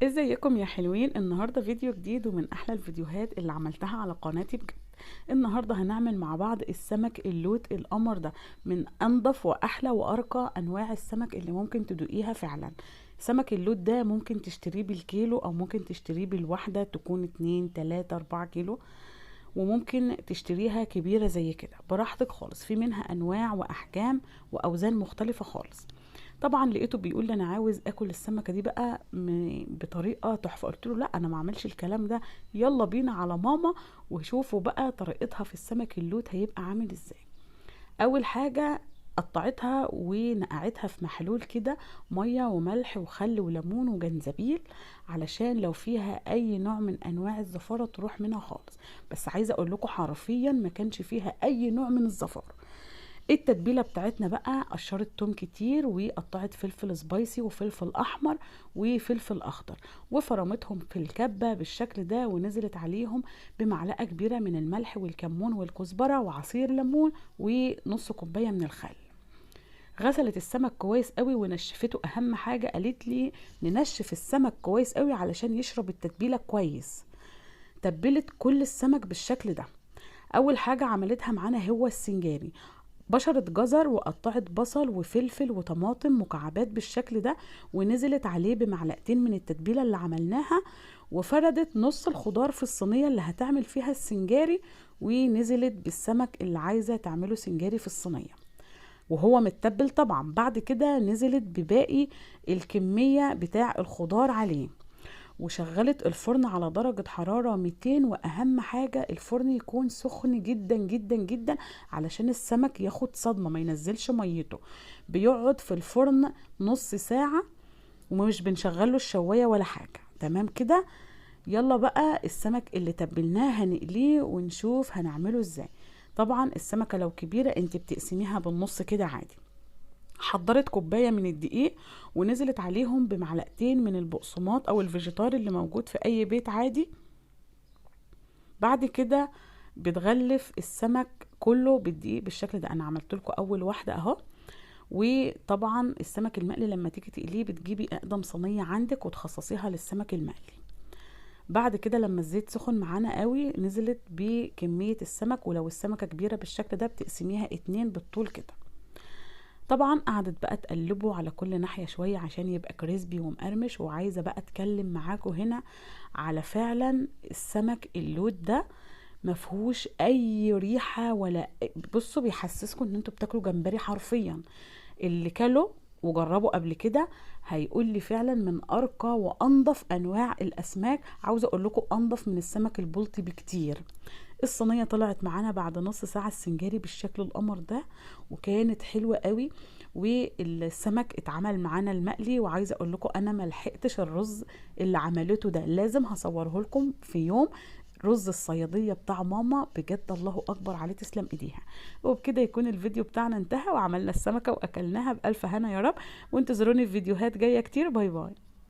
ازيكم يا حلوين؟ النهارده فيديو جديد ومن احلى الفيديوهات اللي عملتها على قناتي بجد. النهارده هنعمل مع بعض السمك اللوت القمر ده، من انضف واحلى وارقى انواع السمك اللي ممكن تدوقيها فعلا. سمك اللوت ده ممكن تشتريه بالكيلو او ممكن تشتريه بالواحدة، تكون 2 3 4 كيلو، وممكن تشتريها كبيرة زي كده براحتك خالص. في منها انواع واحجام واوزان مختلفة خالص. طبعا لقيته بيقول لي انا عاوز اكل السمكه دي بقى بطريقه تحفه. قلت له لا، انا ما اعملش الكلام ده، يلا بينا على ماما وشوفوا بقى طريقتها في السمك اللوت هيبقى عامل ازاي. اول حاجه قطعتها ونقعتها في محلول كده، ميه وملح وخل وليمون وجنزبيل، علشان لو فيها اي نوع من انواع الزفاره تروح منها خالص. بس عايزه اقول لكم حرفيا ما كانش فيها اي نوع من الزفاره. التتبيله بتاعتنا بقى: قشرت توم كتير، وقطعت فلفل سبايسي وفلفل احمر وفلفل اخضر، وفرمتهم في الكبه بالشكل ده، ونزلت عليهم بمعلقه كبيره من الملح والكمون والكزبره وعصير ليمون ونص كوبايه من الخل. غسلت السمك كويس قوي ونشفته. اهم حاجه قالت لي ننشف السمك كويس قوي علشان يشرب التتبيله كويس. تبلت كل السمك بالشكل ده. اول حاجه عملتها معانا هو السنجاري: بشرت جزر وقطعت بصل وفلفل وطماطم مكعبات بالشكل ده، ونزلت عليه بمعلقتين من التتبيله اللي عملناها، وفردت نص الخضار في الصينيه اللي هتعمل فيها السنجاري، ونزلت بالسمك اللي عايزه تعمله سنجاري في الصينيه وهو متبل طبعا. بعد كده نزلت بباقي الكميه بتاع الخضار عليه، وشغلت الفرن على درجة حرارة 200. وأهم حاجة الفرن يكون سخن جدا جدا جدا علشان السمك ياخد صدمة ما ينزلش ميته. بيقعد في الفرن نص ساعة ومش بنشغله الشواية ولا حاجة. تمام كده. يلا بقى السمك اللي تبلناه هنقليه ونشوف هنعمله ازاي. طبعا السمكة لو كبيرة انت بتقسميها بالنص كده عادي. حضرت كوباية من الدقيق ونزلت عليهم بمعلقتين من البقسماط او الفيجيتار اللي موجود في اي بيت عادي. بعد كده بتغلف السمك كله بالدقيق بالشكل ده. انا عملت لكم اول واحدة اهو. وطبعا السمك المقلي لما تيجي تقليه بتجيبي اقدم صينية عندك وتخصصيها للسمك المقلي. بعد كده لما الزيت سخن معانا قوي نزلت بكمية السمك، ولو السمكة كبيرة بالشكل ده بتقسميها 2 بالطول كده. طبعا قعدت بقى تقلبه على كل ناحية شوية عشان يبقى كريسبي ومقرمش. وعايزة بقى اتكلم معاكم هنا على فعلا السمك اللوت ده مفهوش اي ريحة ولا بصوا بيحسسكم ان انتوا بتاكلوا جمبري حرفيا. اللي كله وجربه قبل كده هيقول لي فعلا من ارقى وانضف انواع الاسماك. عاوزه اقول لكم انضف من السمك البلطي بكتير. الصينيه طلعت معانا بعد نص ساعه السنجاري بالشكل القمر ده، وكانت حلوه قوي. والسمك اتعمل معانا المقلي. وعايزه اقول لكم انا ما لحقتش الرز اللي عملته ده، لازم هصوره لكم في يوم. رز الصيادية بتاع ماما بجد الله أكبر عليه، تسلم إيديها. وبكده يكون الفيديو بتاعنا انتهى، وعملنا السمكة وأكلناها بألف هنا يا رب. وانتظروني في فيديوهات جاية كتير. باي باي.